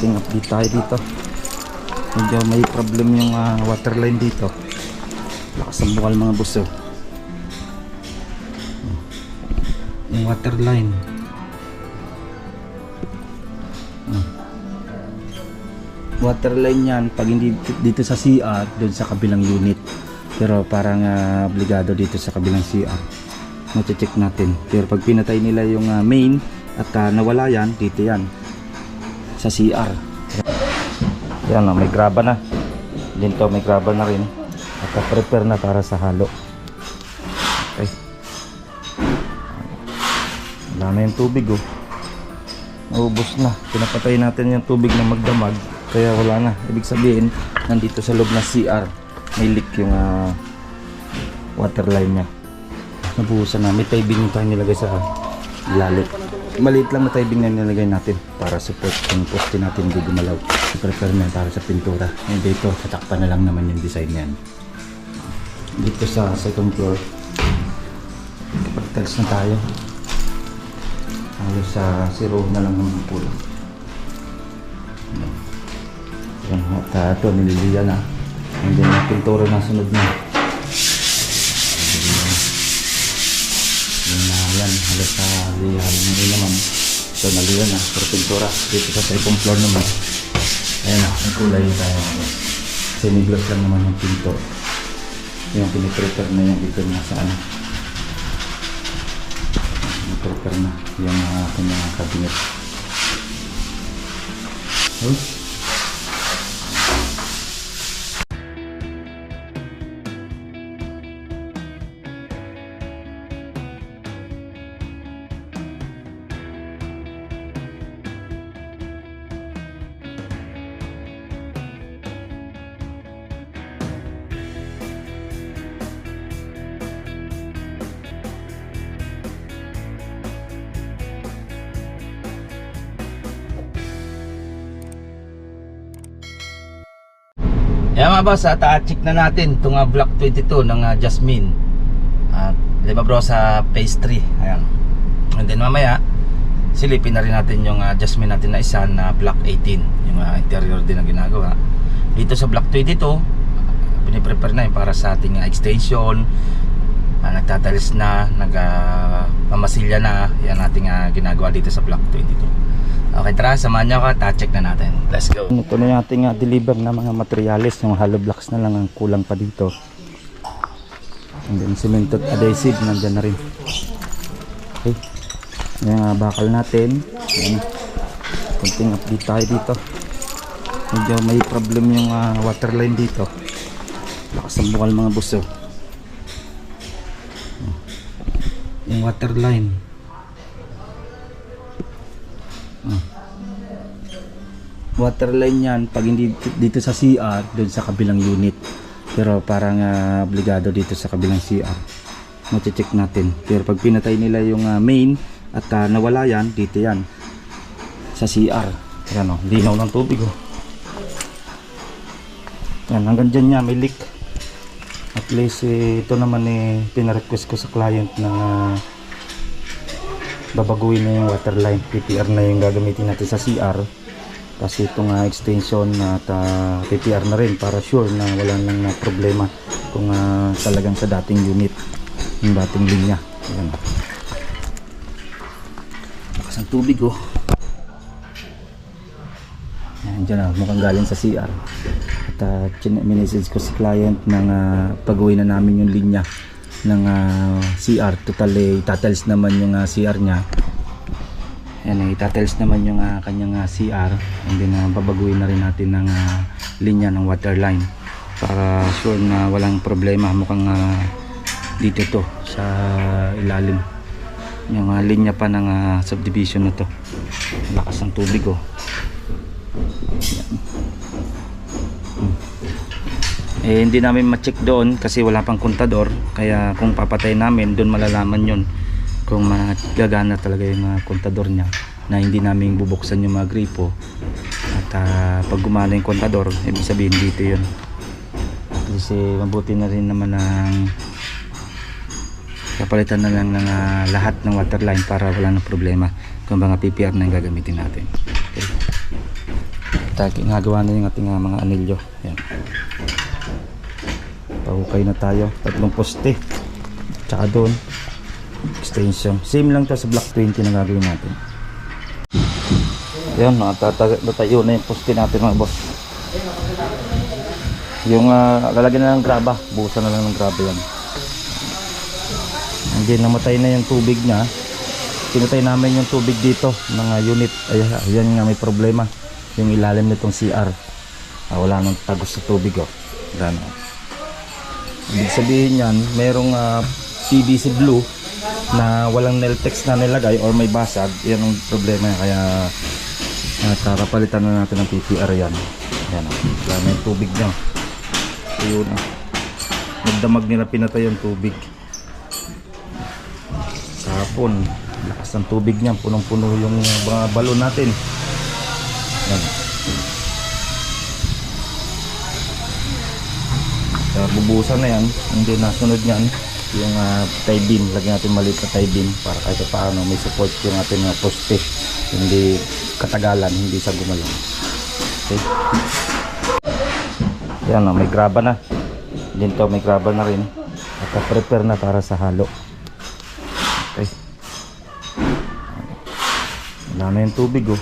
Kunting update tayo dito. Medyo may problem yung water line dito. Lakas ang bukal mga buso. Yung water line. Water line yan pag hindi dito sa CR, doon sa kabilang unit. Pero parang obligado dito sa kabilang CR. Mache-check natin. Pero pag pinatay nila yung main at nawala yan, dito yan sa CR. Yan may graba na. Dito may graba na rin. At prepare na para sa halo. Okay. Wala na yung tubig oh. Naubos na. Pinapatay natin yung tubig na magdamag. Kaya wala na. Ibig sabihin, nandito sa loob ng CR may leak yung water line nya. Nabuhusan na. May tubing yung tayo nilagay sa ilalim. Maliit lang na tubing na nilagay natin para support yung poste natin hindi gumalaw. Prepare na para sa pintura. And dito, tatakpan na lang naman yung design yan. Dito sa second floor, kapag tiles na tayo, halos sa zero na lang ng pool. Yan, at ito nililiya na. And then yung pintura na sunod na. Yan, halos sa liyahan na naman. So naliya na, pero pintura. Dito sa second floor naman. Ayan na, ang kulay tayo. Semi-gloss lang naman yung pinto. Yung piniprepare na yung dito na sa ano. Piniprepare na yung aking mga cabinet. Okay. Ayan mga boss, check na natin itong block 22 ng Jasmine. At diba bro sa phase 3. Ayan. And then mamaya silipin na rin natin yung Jasmine natin na isa na block 18. Yung interior din na ginagawa. Dito sa block 22 piniprepare na yun para sa ating extension. Nagtatalis na, nagpamasilya na. Yan ating ginagawa dito sa block 22. Okay, tara, samahan nyo ako at check na natin. Let's go. Ito na yung ating deliver na mga materials. Yung hollow blocks na lang ang kulang pa dito. And then cement at adhesive nandyan na rin. Okay. Yung bakal natin. Ayan. Kunting update tayo dito. Medyo may problem yung water line dito. Lakas ang bukal mga buso. Yung water line. Water line yan pag hindi dito sa CR, doon sa kabilang unit. Pero parang obligado dito sa kabilang CR. Mache-check natin. Pero pag pinatay nila yung main at nawala yan, dito yan sa CR. Ayan o, linaw ng tubig o. Yan, hanggang dyan niya may leak. At least ito naman pinarequest ko sa client na babaguhin na yung water line. PPR na yung gagamitin natin sa CR. Kasi itong extension at PPR na rin para sure na wala nang problema kung talagang sa dating unit, yung dating linya. Ayan. Lakas ang tubig oh. Ayan dyan mukhang galing sa CR. At minessage ko si client ng pag-uwi na namin yung linya ng CR. Totally tatiles naman yung CR nya. Ayan, itatiles naman yung kanyang CR. And then babaguhin na rin natin ng linya ng water line para sure na walang problema. Mukhang dito to sa ilalim yung linya pa ng subdivision na to. Lakas ng tubig oh. Hindi namin ma-check doon kasi wala pang kontador. Kaya kung papatay namin doon malalaman yun kung magagana talaga yung kontador niya, na hindi namin bubuksan yung mga gripo. At pag gumana yung kontador, ibig sabihin dito yun. Kasi mabuti na rin naman ng papalitan na lang ng lahat ng waterline para wala na problema kung mga PPR na yung gagamitin natin. Okay. ginagawa na yung ating mga anilyo. Yan. Pahukay na tayo. 3 poste. Tsaka doon extension. Same lang to sa block 20 na gagawin natin. Yan, natatayo na yung poste natin mga boss. Yung lalagyan na ng graba. Buhusan na lang ng graba yan. Hindi, namatay na yung tubig niya. Pinatay namin yung tubig dito ng unit. Ayan nga may problema. Yung ilalim nitong CR. Wala nang tagos sa tubig. Gano. Ibig sabihin yan, merong PVC blue na walang Neltex na nilagay or may basag. Yan ang problema. Kaya papalitan na natin ng PPR yan. Ayan o. Wala na yung tubig niya. Ayun o. Nagdamag nila pinatay yung tubig. Kahapon, lakas ng tubig niya. Punong-puno yung mga balon natin. Ayan. Bubuhusan na yan. Hindi nasunod niyan yung tie beam. Lagyan natin maliit na tie beam para kahit paano may support yung ating poste. Hindi katagalan, hindi sa gumalaw. Okay. Yan o, may graba na. Dito may graba na rin. At prepare na para sa halo. Okay. Wala na yung tubig oh.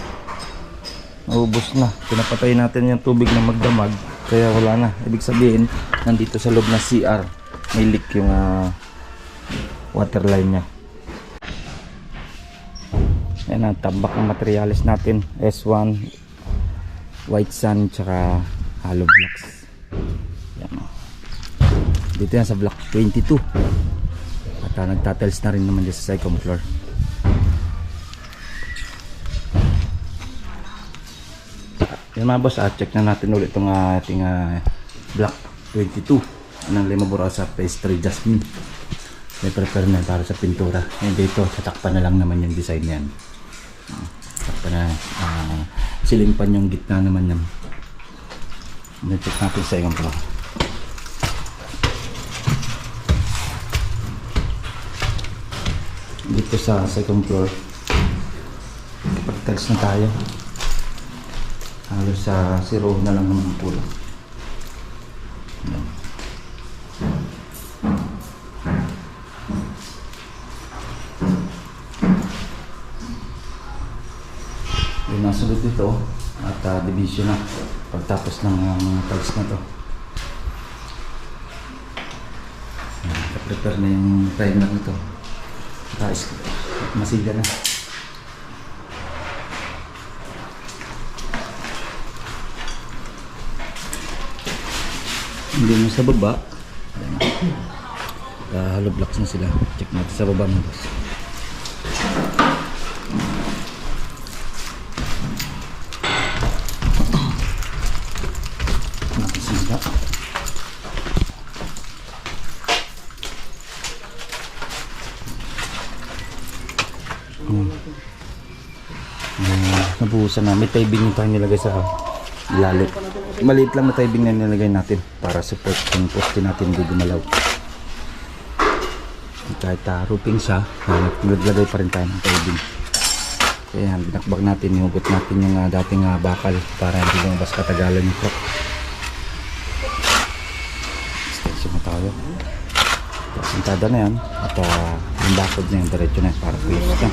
Naubos na. Pinapatay natin yung tubig na magdamag. Kaya wala na. Ibig sabihin, nandito sa loob na CR may leak yung water line nya. Ayan ang tambak ng materials natin. S1, white sand, tsaka hollow blocks. Ayan. Dito yan sa block 22. At nagtatiles na rin naman dyan sa second floor. Yan mga boss, check na natin ulit itong ating block 22 ng Limaburaw sa phase 3 Jasmine. May prepare na para sa pintura. And dito, tatakpan na lang naman yung design yan. Tatakpan na, silimpan yung gitna naman yan. Check natin sa second floor. Dito sa second floor, kapag-tiles na tayo. Halos sa 0 na lang naman pulo. Yung nasunod dito at division na pagtapos ng mga tiles na to. Prepare na yung primer nito. Masiga na. Hindi mo sa baba. Hollow blocks na sila. Check natin sa baba mga boss. Nakasisa. Nabuhusan na. May tibing yung tayo nilagay sa ilalim. Maliit lang na tibing na nilagay natin para support yung poste natin hindi gumalaw. Kahit roofing siya, naglagay pa rin tayo ng tibing. Kaya binakbak natin, hinugot natin yung dating bakal para hindi lumabas katagalan yung truck. Extension na tayo. Sintada na yan at yung bakod na yung diretso na para close na.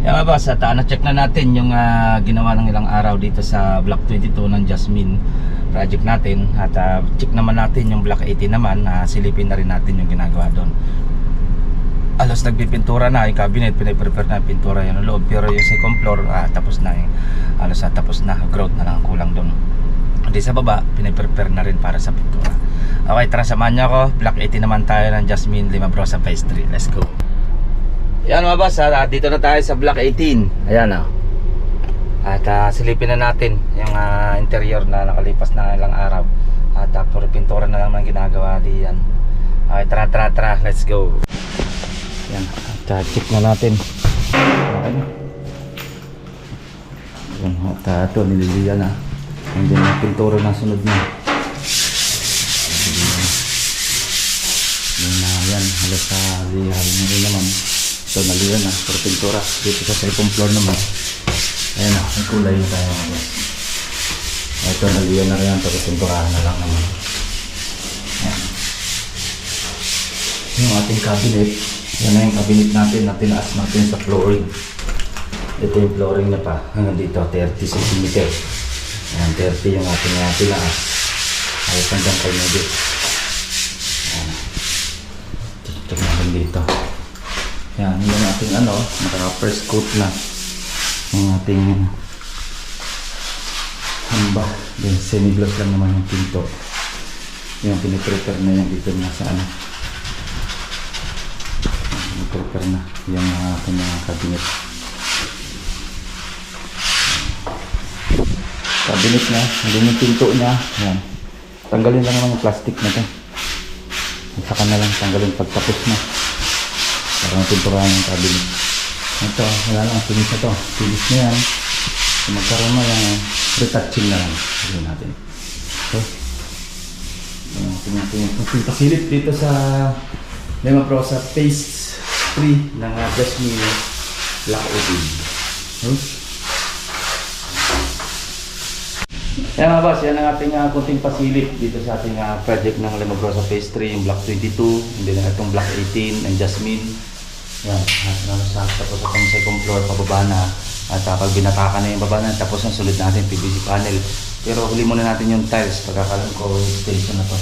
Yan mga boss, at na-check na natin yung ginawa ng ilang araw dito sa block 22 ng Jasmine project natin. At check naman natin yung block 18 naman, silipin na rin natin yung ginagawa doon. Alos nagpipintura na, yung cabinet pinaprepare na pintura yung loob, pero yung second floor tapos na, alos tapos na, grout na lang kulang doon. Hindi sa baba, pinaprepare na rin para sa pintura. Okay, tara samahan niyo ako. Block 18 naman tayo ng Jasmine Limabro sa phase 3. Let's go. Yan mga boss, dito na tayo sa block 18. Ayan o. At silipin na natin yung interior na nakalipas na ilang araw. At puro pintura na lang ang ginagawa diyan. Tara, let's go. Yan, check na natin. Okay. Yan, at ito, nililiyan na. Hindi na pintura na sunod na. Yan, halos sa lihan na naman. Ito, naliyan na, pero pintura. Dito sa second floor naman. Ayan na, ang kulay na tayo. Ito, naliyan na rin, pero pinturahan na lang naman. Ayan. Yung ating cabinet, yan na yung cabinet natin na tinaas natin sa flooring. Ito yung flooring na pa, hanggang dito, 30 cm. Ayan, 30 yung ating tinaas. Ayos hanggang kay medit. Ayan. Check natin dito. Yan, yung ating naka-first coat na. Yung ating hamba. Then, semi-gloss lang naman yung pinto. Yung piniprepare na yan dito na sa prepare na yung ating cabinet. Cabinet na, yung pinto niya. Yan. Tanggalin lang naman yung plastic na ito. At saka na lang tanggalin pagtapos na. Para mapinturahan yung cabinet. Ito, wala lang, finish na ito. Finish na yan. So, magkaroon na yung retouching na lang. Sabihin natin. Okay. Yung pasilip dito sa Lema Pro sa Phase 3 ng Jasmine Black Ovid. Yan mga boss, yan ang ating kunting pasilip dito sa ating project ng Lema Pro sa Phase 3, yung Black 22, hindi na itong Black 18 and Jasmine. Yan, tapos itong second floor pababa na. At pag binatakan na yung baba na, tapos ang sulit natin PVC panel. Pero huli muna natin yung tiles, pagkakalam ko station na to.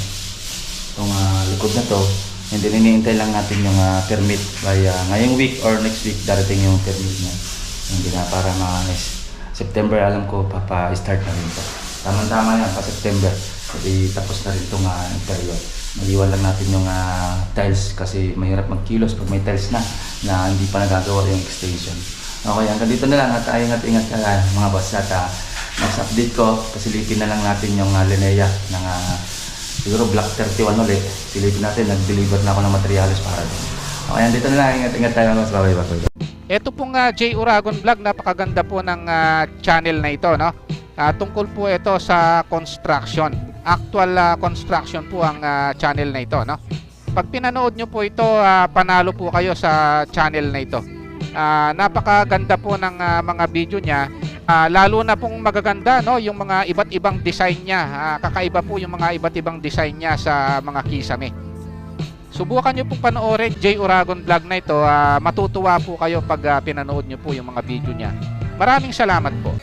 Itong likod na to. And then iniintay lang natin yung permit by ngayong week or next week darating yung permit na. Hindi na para September alam ko papa-start na rin ito. Tama-tama yan pa September. Kasi tapos na rin itong interior. Maliwan lang natin yung tiles kasi mahirap magkilos pag may tiles na hindi pa nagagawa yung extension. Okay, hanggang dito na lang at ingat-ingat ka mga boss at next update ko, pasilipin na lang natin yung Linea ng siguro Black 31 ulit. Silipin natin, nag-deliver na ako ng materials para doon. Okay, dito na lang, ingat-ingat tayo mga boss. Bye-bye. Ito pong J. Uragon Vlog, napakaganda po ng channel na ito, no? Tungkol po ito sa construction. Actual construction po ang channel na ito, no? Pag pinanood nyo po ito, panalo po kayo sa channel na ito. Napakaganda po ng mga video niya. Lalo na pong magaganda, no, yung mga iba't ibang design niya. Kakaiba po yung mga iba't ibang design niya sa mga kisame. Subukan nyo pong panoorin J. Uragon Vlog na ito. Matutuwa po kayo pag pinanood nyo po yung mga video niya. Maraming salamat po.